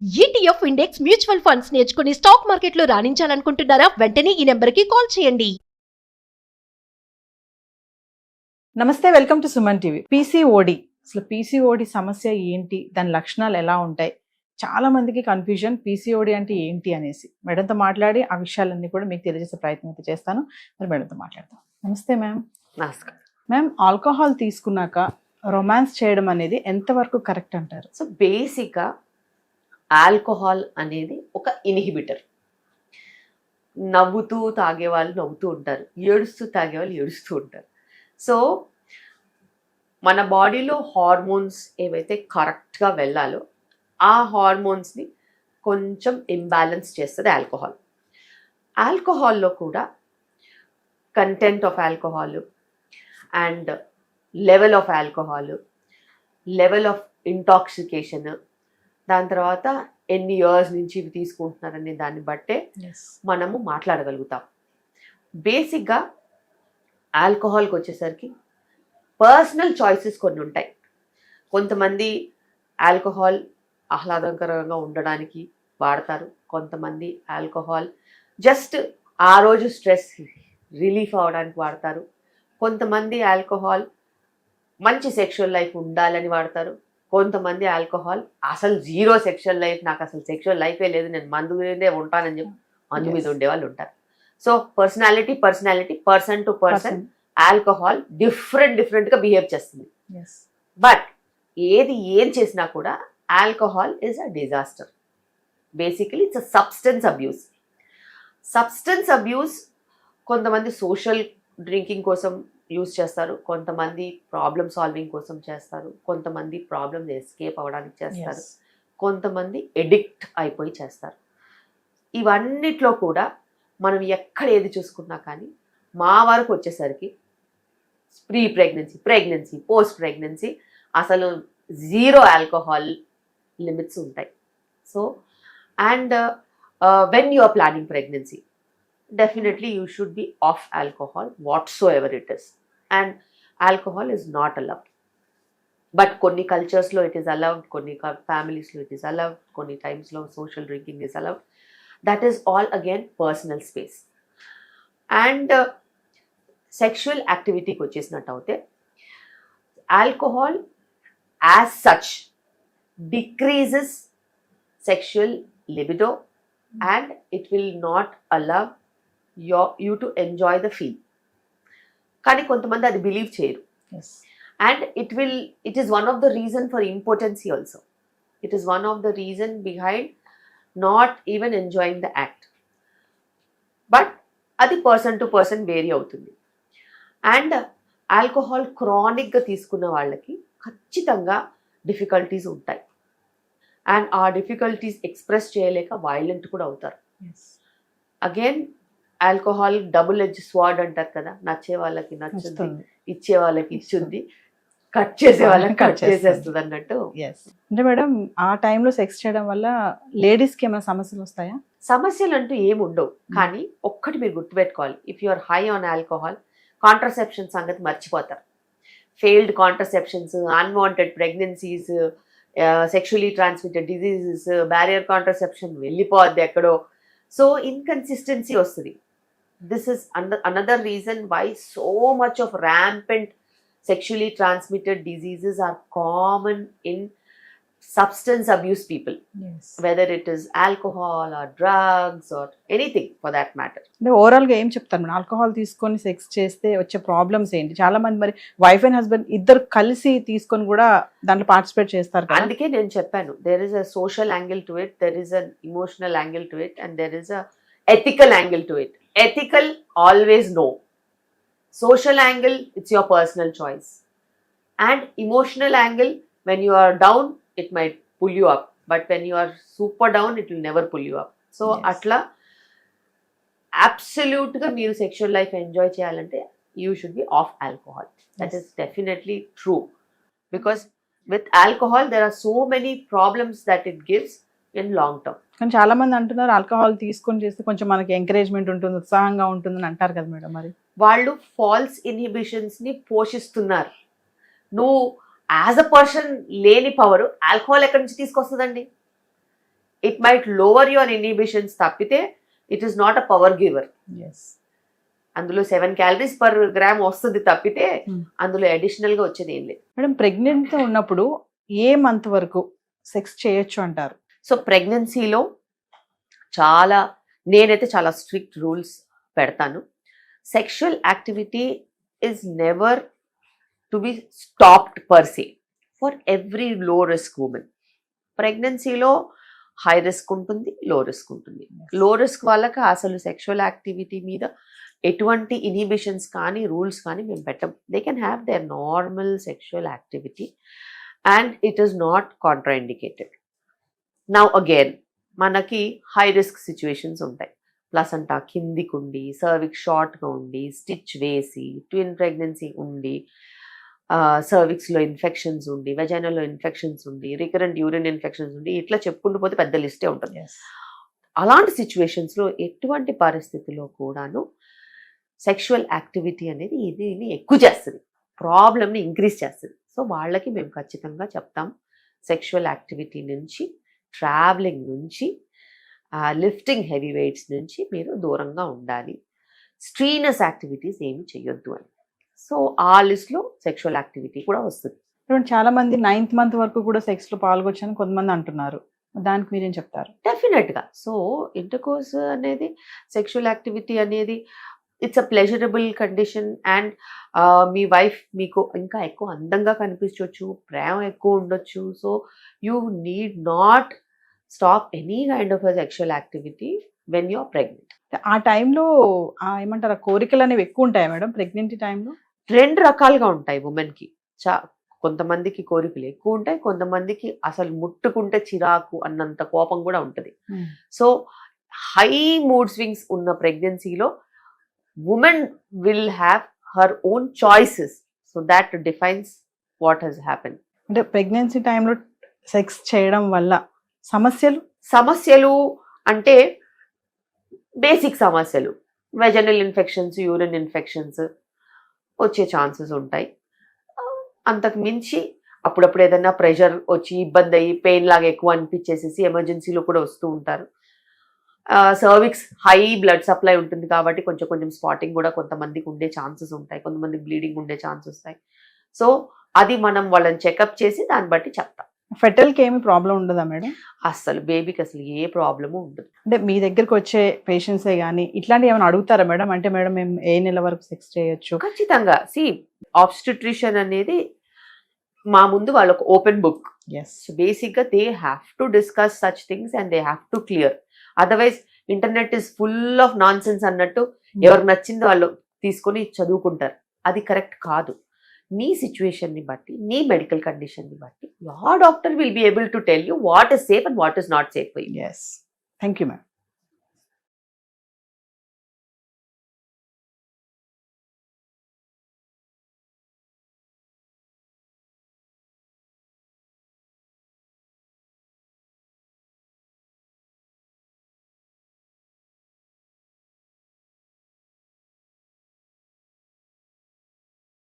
ETF index mutual funds నేర్చుకుని stock మార్కెట్లో రాణించాలనుకుంటున్నారా? వెంటనే ఈ నెంబర్కి కాల్ చేయండి. నమస్తే, welcome to Suman TV. PCOD, అసలు పీసీఓడి సమస్య ఏంటి, దాని లక్షణాలు ఎలా ఉంటాయి? చాలా మందికి కన్ఫ్యూజన్, పీసీఓడి అంటే ఏంటి అనేసి. మేడంతో మాట్లాడి ఆ విషయాలన్నీ కూడా మీకు తెలియజేసే ప్రయత్నం అయితే చేస్తాను. మరి మేడంతో మాట్లాడతాం. నమస్తే మ్యామ్. నమస్కారం. మ్యామ్, ఆల్కహాల్ తీసుకున్నాక రొమాన్స్ చేయడం అనేది ఎంతవరకు కరెక్ట్ అంటారు? సో బేసిక్గా ఆల్కహాల్ అనేది ఒక ఇన్హిబిటర్. నవ్వుతూ తాగే వాళ్ళు నవ్వుతూ ఉంటారు, ఏడుస్తూ తాగే వాళ్ళు ఏడుస్తూ ఉంటారు. సో మన బాడీలో హార్మోన్స్ ఏవైతే కరెక్ట్గా వెళ్ళాలో ఆ హార్మోన్స్ని కొంచెం ఇంబ్యాలెన్స్ చేస్తుంది ఆల్కహాల్. ఆల్కహాల్లో కూడా content of alcohol and level of alcohol, level of intoxication, దాని తర్వాత ఎన్ని ఇయర్స్ నుంచి ఇవి తీసుకుంటున్నారనే దాన్ని బట్టే మనము మాట్లాడగలుగుతాం. బేసిక్గా ఆల్కహాల్కి వచ్చేసరికి పర్సనల్ చాయిసెస్ కొన్ని ఉంటాయి. కొంతమంది ఆల్కహాల్ ఆహ్లాదకరంగా ఉండడానికి వాడతారు, కొంతమంది ఆల్కహాల్ జస్ట్ ఆ రోజు స్ట్రెస్ రిలీఫ్ అవ్వడానికి వాడతారు, కొంతమంది ఆల్కహాల్ మంచి సెక్షువల్ లైఫ్ ఉండాలని వాడతారు, కొంతమంది ఆల్కహాల్ అసలు జీరో సెక్షువల్ లైఫ్, నాకు అసలు సెక్షువల్ లైఫే లేదు, నేను మందు మీదే ఉంటానని చెప్పి మందు మీద ఉండేవాళ్ళు ఉంటారు. So person to person alcohol డిఫరెంట్గా బిహేవ్ చేస్తుంది. బట్ ఏం చేసినా కూడా alcohol is a disaster. Basically it's a substance abuse. కొంతమంది సోషల్ డ్రింకింగ్ కోసం యూజ్ చేస్తారు, కొంతమంది ప్రాబ్లమ్ సాల్వింగ్ కోసం చేస్తారు, కొంతమంది ప్రాబ్లమ్స్ ఎస్కేప్ అవ్వడానికి చేస్తారు, కొంతమంది ఎడిక్ట్ అయిపోయి చేస్తారు. ఇవన్నిట్లో కూడా మనం ఎక్కడ ఏది చూసుకున్నా కానీ మా వరకు వచ్చేసరికి ప్రెగ్నెన్సీ, పోస్ట్ ప్రెగ్నెన్సీ అసలు జీరో ఆల్కహాల్ లిమిట్స్ ఉంటాయి. So and when you are planning pregnancy, definitely you should be off alcohol whatsoever it is, and alcohol is not allowed. But konni cultures lo it is allowed, konni families lo it is allowed, konni times lo social drinking is allowed. That is all again personal space. And sexual activity ko chesinattaute alcohol as such decreases sexual libido and it will not allow you to enjoy the feel. కానీ కొంతమంది అది believe చేయరు. And it is one of the reason for impotency also. It is one of the reason behind not even enjoying the act. But అది person to person vary అవుతుంది. And alcohol క్రానిక్గా తీసుకున్న వాళ్ళకి ఖచ్చితంగా difficulties ఉంటాయి. And ఆ difficulties express చేయలేక violent కూడా అవుతారు. Again alcohol double edge sword అంటారు కదా, నచ్చే వాళ్ళకి నచ్చుద్ది, ఇచ్చే వాళ్ళకి ఇచ్చుద్ది, కట్ చేసే వాళ్ళకి కట్ చేసేస్తుంది అన్నట్టు. అంటే మేడం, ఆ టైంలో సెక్స్ చేయడం వల్ల లేడీస్కి ఏమైనా సమస్యలు వస్తాయా? సమస్యలు అంటూ ఏమి ఉండవు, కానీ ఒక్కటి మీరు గుర్తుపెట్టుకోవాలి. If you are high on alcohol, contraception సంగతి మర్చిపోతారు. Failed contraceptions, unwanted pregnancies, sexually transmitted diseases, barrier contraception వెళ్ళిపోద్ది ఎక్కడో. సో ఇన్కన్సిస్టెన్సీ వస్తుంది. This is another reason why so much of rampant sexually transmitted diseases are common in substance abuse people. Whether it is alcohol or drugs or anything for that matter. అంటే ఓవరాల్గా ఏం చెప్తారు madam, alcohol తీసుకొని sex చేస్తే వచ్చే problems ఏంటి? చాలా మంది మరి వైఫ్ అండ్ హస్బెండ్ ఇద్దరు కలిసి తీసుకొని కూడా దాంట్లో పార్టిసిపేట్ చేస్తారు కదా. అందుకే నేను చెప్పాను, there is a social angle to it, there is an emotional angle to it, and there is a ethical angle to it. Ethical, always no. Social angle, it's your personal choice. And emotional angle, when you are down, it might pull you up. But when you are super down, it will never pull you up. So, atla, absolute ga meeru sexual life enjoy cheyalante, you should be off alcohol. That is definitely true. Because with alcohol, there are so many problems that it gives in long term. కానీ చాలా మంది అంటున్నారు alcohol తీసుకొని చేస్తే కొంచెం మనకి encouragement ఉంటుంది, ఉత్సాహంగా ఉంటుందని అంటారు కదా మేడం. మరి వాళ్ళు ఫాల్స్ ఇన్హిబిషన్స్ ని పోషిస్తున్నారు. నువ్వు యాజ్ అ పర్సన్ లేని పవర్ ఆల్కహాల్ ఎక్కడి నుంచి తీసుకొస్తుందండి? It might lower your inhibitions తప్పితే it is not a power giver. Yes. అందులో 7 calories per gram వస్తుంది తప్పితే అందులో అడిషనల్ గా వచ్చేది ఏం లేదు. మేడం ప్రెగ్నెంట్ తో ఉన్నప్పుడు ఏ మంత్ వరకు సెక్స్ చేయొచ్చు అంటారు? సో ప్రెగ్నెన్సీలో నేనైతే చాలా స్ట్రిక్ట్ రూల్స్ పెడతాను. Sexual activity is never to be stopped per say for every లో రిస్క్ ఉమెన్. ప్రెగ్నెన్సీలో హై రిస్క్ ఉంటుంది, లో రిస్క్ ఉంటుంది. లో రిస్క్ వాళ్ళకి అసలు సెక్షువల్ యాక్టివిటీ మీద ఎటువంటి ఇన్హిబిషన్స్ కానీ రూల్స్ కానీ మేము పెట్టం. They can have their normal sexual activity and it is not contraindicated. Now again మనకి హై రిస్క్ సిచ్యువేషన్స్ ఉంటాయి. ప్లసంటా కిందికి ఉండి, సర్విక్స్ షార్ట్గా ఉండి, స్టిచ్ వేసి, ట్విన్ ప్రెగ్నెన్సీ ఉండి, సర్విక్స్లో ఇన్ఫెక్షన్స్ ఉండి, వెజైనాలో ఇన్ఫెక్షన్స్ ఉండి, రికరెంట్ యూరిన్ ఇన్ఫెక్షన్స్ ఉండి, ఇట్లా చెప్పుకుంటూ పోతే పెద్ద లిస్టే ఉంటుంది. అలాంటి సిచ్యువేషన్స్లో ఎటువంటి పరిస్థితుల్లో కూడాను సెక్షువల్ యాక్టివిటీ అనేది ఇది ఎక్కువ చేస్తుంది, ప్రాబ్లమ్ని ఇంక్రీజ్ చేస్తుంది. సో వాళ్ళకి మేము ఖచ్చితంగా చెప్తాం, సెక్షువల్ యాక్టివిటీ నుంచి, ట్రావెలింగ్ నుంచి, లిఫ్టింగ్ హెవీ వెయిట్స్ నుంచి మీరు దూరంగా ఉండాలి, స్ట్రీనస్ యాక్టివిటీస్ ఏమి చేయొద్దు అని. సో ఆ లిస్ట్లో సెక్షువల్ యాక్టివిటీ కూడా వస్తుంది. ఇప్పుడు చాలా మంది 9th month వరకు కూడా సెక్స్ లో పాల్గొచ్చని కొంతమంది అంటున్నారు, దానికి మీరేం చెప్తారు? డెఫినెట్గా. సో ఇంటర్కోర్స్ అనేది, సెక్షువల్ యాక్టివిటీ అనేది it's a pleasurable condition and మీ వైఫ్ మీకు ఇంకా ఎక్కువ అందంగా కనిపించవచ్చు, ప్రేమ ఎక్కువ ఉండొచ్చు. So you need not stop any kind of a sexual activity when you are pregnant. ఆ టైంలో ఏమంటారు, కోరికలు అనేవి ఎక్కువ ఉంటాయా మేడం ప్రెగ్నెన్సీ టైంలో? 2 రకాలుగా ఉంటాయి ఉమెన్కి. కొంతమందికి కోరికలు ఎక్కువ ఉంటాయి, కొంతమందికి అసలు ముట్టుకుంటే చిరాకు అన్నంత కోపం కూడా ఉంటుంది. సో హై మూడ్ స్వింగ్స్ ఉన్న ప్రెగ్నెన్సీలో woman will have her own choices, so that defines what has happened. అంటే ప్రెగ్నెన్సీ టైంలో సెక్స్ చేయడం వల్ల సమస్యలు అంటే బేసిక్ సమస్యలు, వెజనల్ ఇన్ఫెక్షన్స్, యూరిన్ ఇన్ఫెక్షన్స్ వచ్చే ఛాన్సెస్ ఉంటాయి. అంతకు మించి అప్పుడప్పుడు ఏదైనా ప్రెషర్ వచ్చి ఇబ్బంది అయ్యి పెయిన్ లాగా ఎక్కువ అనిపించేసేసి ఎమర్జెన్సీలో కూడా వస్తూ ఉంటారు. సర్విక్స్ హై బ్లడ్ సప్లై ఉంటుంది కాబట్టి కొంచెం స్పాటింగ్ కూడా కొంతమందికి ఉండే ఛాన్సెస్ ఉంటాయి, కొంతమందికి బ్లీడింగ్ ఉండే ఛాన్సెస్ ఉంటాయి. సో అది మనం వాళ్ళని చెకప్ చేసి దాన్ని బట్టి చెప్తాం. ఫెటల్కి ఏమి ప్రాబ్లం ఉండదా మేడం? అసలు బేబీకి అసలు ఏ ప్రాబ్లము ఉండదు. అంటే మీ దగ్గరకు వచ్చే పేషెంట్సే కానీ ఇట్లాంటివి ఏమైనా అడుగుతారా మేడం? అంటే మేడం మేము ఏ నెల వరకు సెక్స్ చేయొచ్చు? ఖచ్చితంగా. ఆబ్స్టిట్రిషన్ అనేది మా ముందు వాళ్ళకు ఓపెన్ బుక్. సో బేసిక్గా they have to discuss such things and they have to clear. Otherwise internet is full of non sense అన్నట్టు ఎవరికి నచ్చింది వాళ్ళు తీసుకొని చదువుకుంటారు. అది కరెక్ట్ కాదు. నీ సిచ్యువేషన్ని బట్టి, నీ మెడికల్ కండిషన్ని బట్టి your doctor will be able to tell you what is safe and what is not safe for you. Yes. Thank you, ma'am.